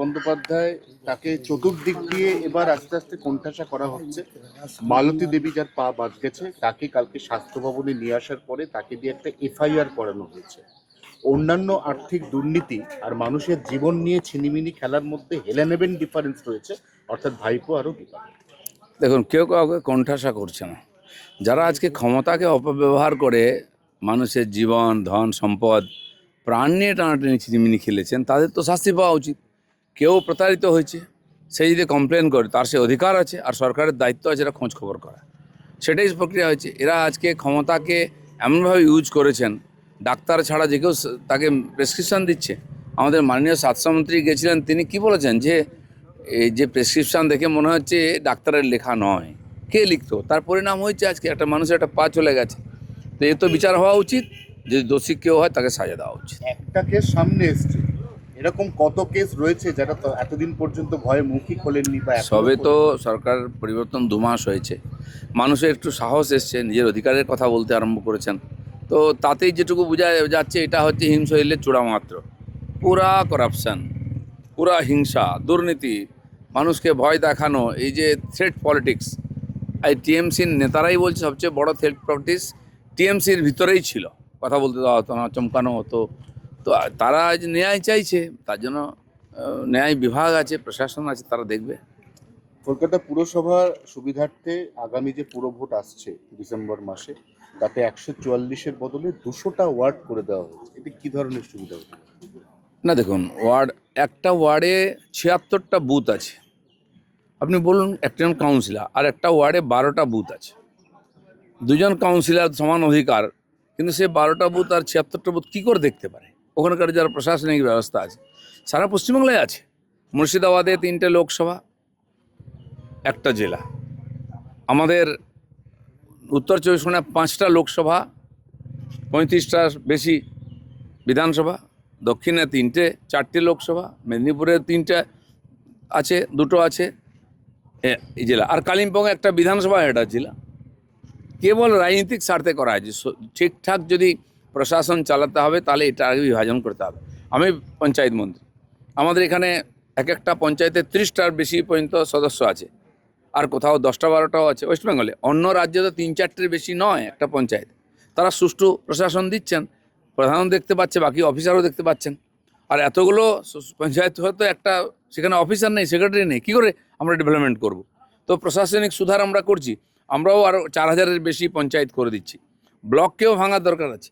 বন্দ্যোপাধ্যায় তাকে চতুর্দিক দিয়ে এবার আস্তে আস্তে কোণঠাসা করা হচ্ছে। মালতী দেবী যার পা বাদ গেছে তাকে কালকে স্বাস্থ্য ভবনে নিয়ে আসার পরে তাকে দিয়ে একটা এফআইআর করানো হয়েছে। অন্যান্য আর্থিক দুর্নীতি আর মানুষের জীবন নিয়ে ছিনিমিনি খেলার মধ্যে হেলেনেবেন ডিফারেন্স রয়েছে, অর্থাৎ ভাইপো আরও বিপাক। দেখুন, কেউ কাউকে কোণঠাসা করছে না। যারা আজকে ক্ষমতাকে অপব্যবহার করে মানুষের জীবন, ধন, সম্পদ, প্রাণ নিয়ে টানাটানি ছিনিমিনি খেলেছেন, তাদের তো শাস্তি পাওয়া উচিত। কেউ প্রতারিত হয়েছে, সে যদি কমপ্লেন করে তার সে অধিকার আছে, আর সরকারের দায়িত্ব আছে এটা খোঁজ খবর করা। সেটাই প্রক্রিয়া হয়েছে। এরা আজকে ক্ষমতাকে এমনভাবে ইউজ করেছেন, ডাক্তার ছাড়া যে কেউ তাকে প্রেসক্রিপশান দিচ্ছে। আমাদের মাননীয় স্বাস্থ্যমন্ত্রী গেছিলেন, তিনি কি বলেছেন যে এই যে প্রেসক্রিপশান দেখে মনে হচ্ছে ডাক্তারের লেখা নয়, কে লিখতো? তার পরিণাম হয়েছে আজকে একটা মানুষের একটা পা চলে গেছে। তো এ তো বিচার হওয়া উচিত, যদি দোষী কেউ হয় তাকে সাজা দেওয়া উচিত। একটা কেস সামনে এসছে, এরকম কত কেস রয়েছে যারা তো এতদিন পর্যন্ত ভয়ে মুখই খোলেননি বা সবে তো সরকার পরিবর্তন 2 মাস হয়েছে, মানুষের একটু সাহস এসছে, নিজের অধিকারের কথা বলতে আরম্ভ করেছেন। তো তাতেই যেটুকু বোঝা যাচ্ছে এটা হচ্ছে হিমশৈলের চূড়া মাত্র। পুরা করাপশান, পুরা হিংসা, দুর্নীতি, মানুষকে ভয় দেখানো, এই যে থ্রেট পলিটিক্স, এই টিএমসির নেতারাই বলছে সবচেয়ে বড় থ্রেট পলিটিক্স টিএমসির ভিতরেই ছিল। কথা বলতে দেওয়া হতো না, চমকানো হতো। তো তারা আজ ন্যায় চাইছে, তার জন্য ন্যায় বিভাগ আছে, প্রশাসন আছে, তারা দেখবে। কলকাতা পুরসভার সুবিধার্থে আগামী যে পুর ভোট আসছে ডিসেম্বর মাসে, তাতে 144-এর বদলে 200টা ওয়ার্ড করে দেওয়া হয়েছে। এটি কি ধরনের সুবিধা হতে পারে? না দেখুন, একটা ওয়ার্ডে 76টা বুথ আছে। আপনি বলুন, একজন কাউন্সিলর, আর একটা ওয়ার্ডে 12টা বুথ আছে। দুজন কাউন্সিলর সমান অধিকার, কিন্তু সে 12টা বুথ আর 76টা বুথ কী করে দেখতে পারে? ওখানকার যারা প্রশাসনিক ব্যবস্থা আছে, সারা পশ্চিমবাংলায় আছে। মুর্শিদাবাদে 3টে লোকসভা, একটা জেলা। আমাদের উত্তর 24 পরগনায় 5টা লোকসভা, 35টার বেশি বিধানসভা। দক্ষিণে 4টে লোকসভা, মেদিনীপুরে 3টে আছে, 2টো আছে এই জেলা, আর কালিম্পংয়ে একটা বিধানসভা, এটা জেলা। কেবল রাজনৈতিক স্বার্থে করা হয়েছে। ঠিকঠাক যদি প্রশাসন চালাতে হবে তাহলে এটা আগে বিভাজন করতে হবে। আমি পঞ্চায়েত মন্ত্রী, আমাদের এখানে একটা পঞ্চায়েতে 30টার বেশি পর্যন্ত সদস্য আছে, আর কোথাও 10টা 12টাও আছে ওয়েস্ট বেঙ্গলে। অন্য রাজ্যে তো 3-4টের বেশি নয় একটা পঞ্চায়েত। তারা সুষ্ঠু প্রশাসন দিচ্ছেন, প্রধানও দেখতে পাচ্ছে, বাকি অফিসারও দেখতে পাচ্ছেন। আর এতগুলো পঞ্চায়েত হয়তো একটা, সেখানে অফিসার নেই, সেক্রেটারি নেই, কী করে আমরা ডেভেলপমেন্ট করব? তো প্রশাসনিক সুধার আমরা করছি। আমরাও আরও 4000-এর বেশি পঞ্চায়েত করে দিচ্ছি। ব্লককেও ভাঙার দরকার আছে।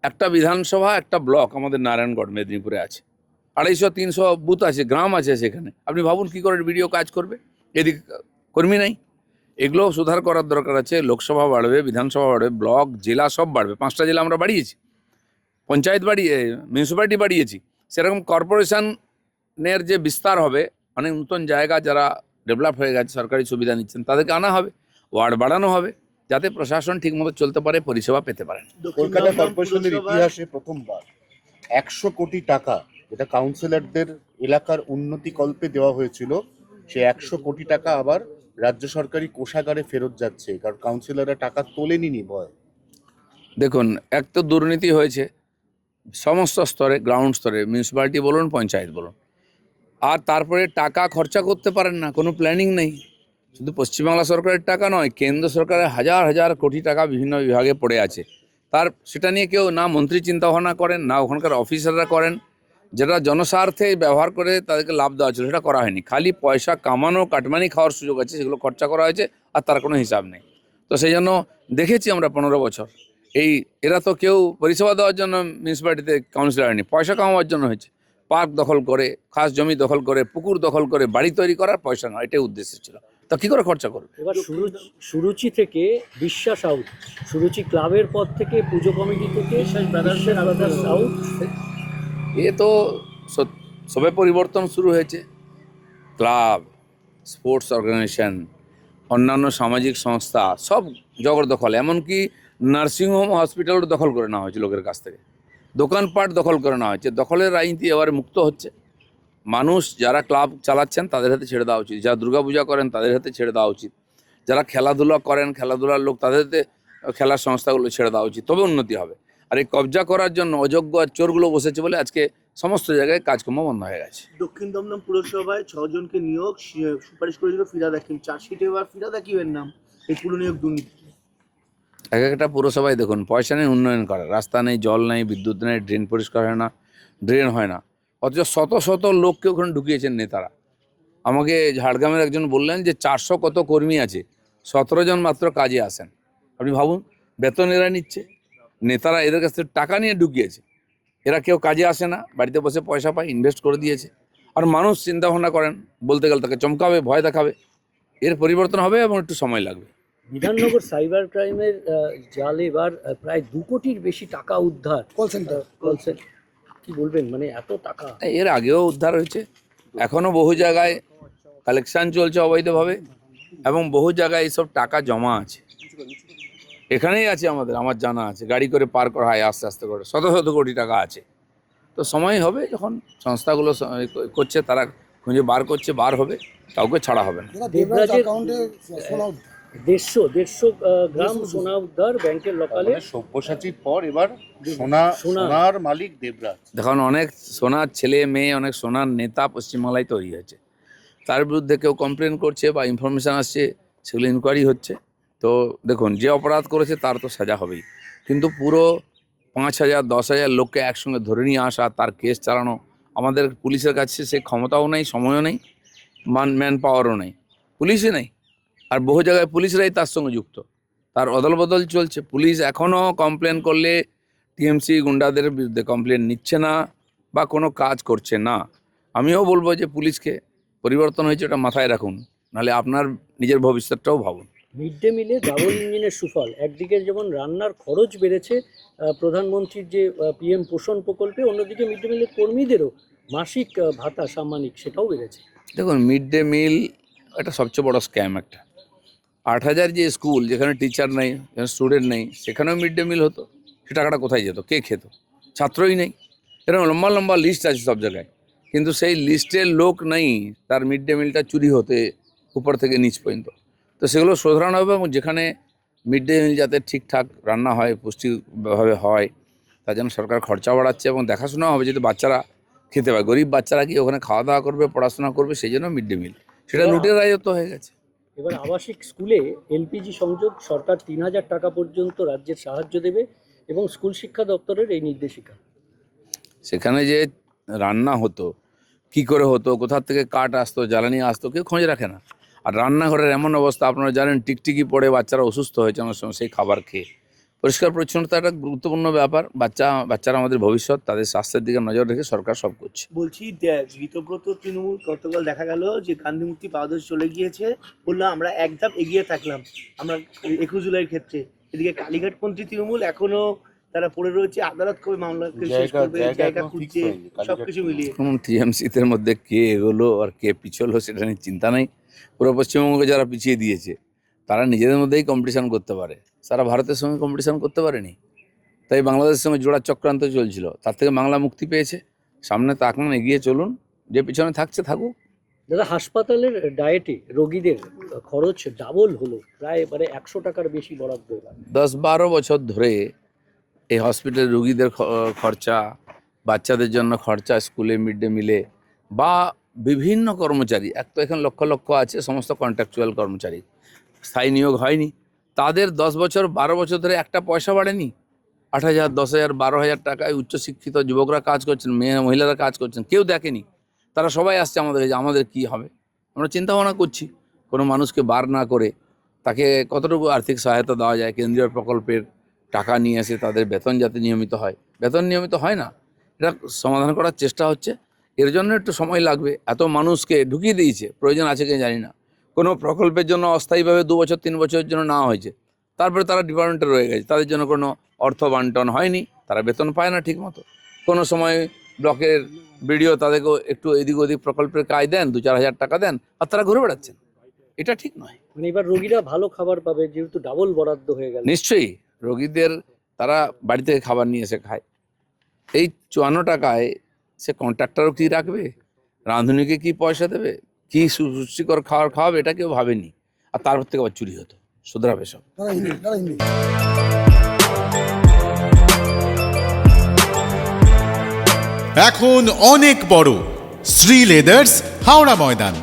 একটা বিধানসভা, একটা ব্লক আমাদের নারায়ণগড় মেদিনীপুরে আছে। 250-300 বুথ আছে, গ্রাম আছে সেখানে। আপনি ভাবুন কী করে ভিডিও কাজ করবে, এদিকে কর্মী নাই। এগুলো সুধার করার দরকার আছে। লোকসভা বাড়বে, বিধানসভা বাড়বে, ব্লক, জেলা সব বাড়বে। 5টা জেলা আমরা বাড়িয়েছি, পঞ্চায়েত বাড়িয়ে, মিউনিসিপ্যালিটি বাড়িয়েছি। সেরকম কর্পোরেশনের যে বিস্তার হবে, অনেক নতুন জায়গা যারা ডেভেলপ হয়ে গেছে, সরকারি সুবিধা নিচ্ছেন, তাদেরকে আনা হবে, ওয়ার্ড বাড়ানো হবে, যাতে প্রশাসন ঠিকমতো চলতে পারে, পরিষেবা পেতে পারেন। কলকাতা কর্পোরেশনের ইতিহাসে প্রথমবার 100 কোটি টাকা যেটা কাউন্সিলরদের এলাকার উন্নতি কল্পে দেওয়া হয়েছিল, সে 100 কোটি টাকা আবার রাজ্য সরকারি কোষাগারে ফেরত যাচ্ছে, কারণ কাউন্সিলররা টাকা তোলেনি ভয়। দেখুন, এক তো দুর্নীতি হয়েছে সমস্ত স্তরে, গ্রাউন্ড স্তরে, মিউনিসিপ্যালিটি বলুন, পঞ্চায়েত বলুন। আর তারপরে টাকা খরচা করতে পারেন না, কোনো প্ল্যানিং নেই। শুধু পশ্চিমবাংলা সরকারের টাকা নয়, কেন্দ্র সরকারের হাজার হাজার কোটি টাকা বিভিন্ন বিভাগে পড়ে আছে। সেটা নিয়ে কেউ না মন্ত্রী চিন্তাভাবনা করেন, না ওখানকার অফিসাররা করেন। যেটা জনস্বার্থে ব্যবহার করে তাদেরকে লাভ দেওয়া ছিল, সেটা করা হয়নি। খালি পয়সা কামানো, কাটমানি খাওয়ার সুযোগ আছে, সেগুলো খরচা করা হয়েছে, আর তার কোনো হিসাব নেই। তো সেই জন্য দেখেছি আমরা 15 বছর, এরা তো কেউ পরিষেবা দেওয়ার জন্য মিউনিসিপ্যালিটিতে কাউন্সিলর হয়নি, পয়সা কামাবার জন্য হয়েছে। পার্ক দখল করে, খাস জমি দখল করে, পুকুর দখল করে, বাড়ি তৈরি করার পয়সা নয়, এটাই উদ্দেশ্য ছিল। তা কী করে খরচা করবে? এবার সুরুচি থেকে বিশ্বাস আউট, সুরুচি ক্লাবের পর থেকে পুজো কমিটি থেকে ব্রাদার্স আউট। এ তো সবে পরিবর্তন শুরু হয়েছে। ক্লাব, স্পোর্টস অর্গানাইজেশন, অন্যান্য সামাজিক সংস্থা সব জবরদখল। এমনকি নার্সিংহোম, হসপিটালও দখল করে নেওয়া হয়েছে লোকের কাছ থেকে। দোকানপাট দখল করে নেওয়া হয়েছে। দখলের রাজনীতি এবারে মুক্ত হচ্ছে। মানুষ যারা ক্লাব চালাচ্ছেন তাদের হাতে ছেড়ে দেওয়া উচিত, যারা দুর্গাপূজা করেন তাদের হাতে ছেড়ে দেওয়া উচিত, যারা খেলাধুলা করেন, খেলাধুলার লোক, তাদের হাতে খেলার সংস্থাগুলো ছেড়ে দেওয়া উচিত, তবে উন্নতি হবে। আর এই কবজা করার জন্য অযোগ্য আর চোরগুলো বসেছে বলে আজকে সমস্ত জায়গায় কাজকর্ম বন্ধ হয়ে গেছে। দক্ষিণ দমদম পুরসভায় 6 জনকে নিয়োগ সুপারিশ করেছিল ফিরাদ হাকিম, চার্জশিটে এবার ফিরাদ হাকিমের নাম এই পুরো নিয়োগ দুর্নীতি। এক একটা পুরসভায় দেখুন পয়সা নেই উন্নয়ন করে, রাস্তা নেই, জল নেই, বিদ্যুৎ নেই, ড্রেন পরিষ্কার হয় না, ড্রেন হয় না, অথচ শত শত লোককে ওখানে ঢুকিয়েছেন নেতারা। আমাকে ঝাড়গ্রামের একজন বললেন যে 400 কত কর্মী আছে, 17 জন মাত্র কাজে আসেন। আপনি ভাবুন, বেতন এরা নিচ্ছে, নেতারা এদের কাছ থেকে টাকা নিয়ে ঢুকিয়েছে, এরা কেউ কাজে আসে না, বাড়িতে বসে পয়সা পায়, ইনভেস্ট করে দিয়েছে। আর মানুষ চিন্তা ভাবনা করেন, বলতে গেলে তাকে চমকাবে, ভয় দেখাবে। এর পরিবর্তন হবে এবং একটু সময় লাগবে। বিধাননগর সাইবার ক্রাইমের জালে এবার প্রায় 2 কোটির বেশি টাকা উদ্ধার। কল সেন্টার কি বলবেন, মানে এত টাকা? এর আগেও উদ্ধার হয়েছে, এখনও বহু জায়গায় কালেকশন চলছে অবৈধভাবে এবং বহু জায়গায় এইসব টাকা জমা আছে। এখানেই আছে আমার জানা আছে, গাড়ি করে পার করা হয় আস্তে আস্তে করে, শত শত কোটি টাকা আছে। তো সময় হবে যখন সংস্থাগুলো করছে, তারা খুঁজে বার করছে, বার হবে, কাউকে ছাড়া হবে না। দেবরাজের 150 গ্রাম সোনা উদ্ধার ব্যাংকের লোকালে। সব্যসাচীর পর এবার সোনার মালিক দেবরাজ। দেখুন, অনেক সোনার ছেলে মেয়ে, অনেক সোনার নেতা পশ্চিমবাংলায় তৈরি হয়েছে, তার বিরুদ্ধে কেউ কমপ্লেন করছে বা ইনফরমেশান আসছে, সেগুলো ইনকোয়ারি হচ্ছে। তো দেখুন, যে অপরাধ করেছে তার তো সাজা হবেই, কিন্তু পুরো 5,000 10,000 লোককে একসঙ্গে ধরে নিয়ে আসা, তার কেস চালানো, আমাদের পুলিশের কাছে সে ক্ষমতাও নেই, সময়ও নেই, ম্যান পাওয়ারও নেই, পুলিশই নেই। আর বহু জায়গায় পুলিশরাই তার সঙ্গে যুক্ত, তার অদল বদল চলছে। পুলিশ এখনও কমপ্লেন করলে টিএমসি গুন্ডাদের বিরুদ্ধে কমপ্লেন নিচ্ছে না বা কোনো কাজ করছে না। আমিও বলবো যে পুলিশকে পরিবর্তন হয়েছে, ওটা মাথায় রাখুন, নাহলে আপনার নিজের ভবিষ্যৎটাও ভাবুন। মিড ডে মিলে ডাবল ইঞ্জিনের সুফল, একদিকে যেমন রান্নার খরচ বেড়েছে প্রধানমন্ত্রীর যে পিএম পোষণ প্রকল্পে, অন্যদিকে মিড ডে মিলের কর্মীদেরও মাসিক ভাতা সাম্মানিক সেটাও বেড়েছে। দেখুন, মিড ডে মিল একটা সবচেয়ে বড় স্ক্যাম। একটা 8,000 যে স্কুল, যেখানে টিচার নেই, যেখানে স্টুডেন্ট নেই, সেখানেও মিড ডে মিল হতো, সে টাকাটা কোথায় যেত, কে খেত? ছাত্রই নেই। এরকম লম্বা লম্বা লিস্ট আছে সব জায়গায়, কিন্তু সেই লিস্টের লোক নেই, তার মিড ডে মিলটা চুরি হতে উপর থেকে নিচ পর্যন্ত। তো সেগুলো শোধরানো হবে এবং যেখানে মিড ডে মিল যাতে ঠিকঠাক রান্না হয়, পুষ্টিভাবে হয়, তার জন্য সরকার খরচা বাড়াচ্ছে এবং দেখাশোনাও হবে যাতে বাচ্চারা খেতে পায়। গরিব বাচ্চারা কি ওখানে খাওয়া দাওয়া করবে, পড়াশোনা করবে, সেই জন্য মিড ডে মিল, সেটা লুটের রাজত্ব হয়ে গেছে। এবার আবাসিক স্কুলে এলপিজি সংযোগ সরকার 3,000 টাকা পর্যন্ত রাজ্যের সাহায্য দেবে এবং স্কুল শিক্ষা দপ্তরের এই নির্দেশিকা। সেখানে যে রান্না হতো, কি করে হতো, কোথা থেকে কাঠ আসতো, জ্বালানি আসতো, কেউ খোঁজ রাখে না। আর রান্নাঘরের এমন অবস্থা, আপনারা জানেন, টিকটিকি পড়ে বাচ্চারা অসুস্থ হয়েছে আমার সময় সেই খাবার খেয়ে। পরিষ্কার পরিচ্ছন্নতা একটা গুরুত্বপূর্ণ ব্যাপার। বাচ্চারা আমাদের ভবিষ্যৎ, তাদের স্বাস্থ্যের দিকে নজর রেখে সরকার সব করছে। বলছি গীতব্রত তৃণমূল গতকাল দেখা গেল যে গান্ধী মুক্তি পাদদেশ চলে গিয়েছে, বললো আমরা এক ধাপ এগিয়ে থাকলাম আমরা 21 জুলাইয়ের ক্ষেত্রে। এদিকে কালীঘাটপন্থী তৃণমূল এখনো তারা পড়ে রয়েছে, আদালত কবে মামলা শেষ করবে, জায়গা খুঁজছে, সবকিছু মিলিয়ে। টিএমসিদের মধ্যে কে এগোলো আর কে পিছলো সেটা নিয়ে চিন্তা নেই। পুরো পশ্চিমবঙ্গে যারা পিছিয়ে দিয়েছে তারা নিজেদের মধ্যেই কম্পিটিশান করতে পারে, সারা ভারতের সঙ্গে কম্পিটিশান করতে পারেনি। তাই বাংলাদেশের সঙ্গে জোড়া চক্রান্ত চলছিল, তার থেকে বাংলা মুক্তি পেয়েছে। সামনে তাকান, এগিয়ে চলুন, যে পিছনে থাকছে থাকুক। দাদা, হাসপাতালের ডায়েটে রোগীদের খরচ ডাবল হলো, প্রায় 100 টাকার বেশি বরাদ্দ। 10-12 বছর ধরে এই হসপিটালের রুগীদের খরচা, বাচ্চাদের জন্য খরচা, স্কুলে মিড ডে মিলে বা বিভিন্ন কর্মচারী, এক তো এখন লক্ষ লক্ষ আছে সমস্ত কন্ট্রাকচুয়াল কর্মচারী, স্থায়ী নিয়োগ হয়নি, তাদের 10 বছর 12 বছর ধরে একটা পয়সা বাড়েনি। 8,000 10,000 12,000 টাকায় উচ্চশিক্ষিত যুবকরা কাজ করছেন, মহিলারা কাজ করছেন, কেউ দেখেনি। তারা সবাই আসছে আমাদের, আমাদের কি হবে। আমরা চিন্তা ভাবনা করছি কোনো মানুষকে বার না করে তাকে কতটুকু আর্থিক সহায়তা দেওয়া যায়, কেন্দ্রীয় প্রকল্পের টাকা নিয়ে এসে তাদের বেতন যাতে নিয়মিত হয়। বেতন নিয়মিত হয় না, এটা সমাধান করার চেষ্টা হচ্ছে। এর জন্য একটু সময় লাগবে। এত মানুষকে ঢুকিয়ে দিয়েছে, প্রয়োজন আছে কি জানি না। কোনো প্রকল্পের জন্য অস্থায়ীভাবে 2 বছর 3 বছরের জন্য নেওয়া হয়েছে, তারপরে তারা ডিপার্টমেন্টে রয়ে গেছে, তাদের জন্য কোনো অর্থ বন্টন হয়নি, তারা বেতন পায় না ঠিক মতো। কোনো সময় ব্লকের বিডিও তাদেরকে একটু এদিক ওদিক প্রকল্পের কাজ দেন, 2-4 হাজার টাকা দেন, আর তারা ঘুরে বেড়াচ্ছেন। এটা ঠিক নয়। মানে এবার রোগীরা ভালো খাবার পাবে যেহেতু ডাবল বরাদ্দ হয়ে গেল। নিশ্চয়ই রোগীদের, তারা বাড়ি থেকে খাবার নিয়ে এসে খায়। এই 54 টাকায় সে কন্ট্রাক্টরও কী রাখবে, রাঁধুনিকে কি পয়সা দেবে, কি সুরুচিকর খাবার খাওয়াবে, এটা কেউ ভাবেনি। আর তারপর থেকে আবার চুরি হতো, শুধরাবে সব। এখন অনেক বড়। শ্রী লেদার্স, হাওড়া ময়দান।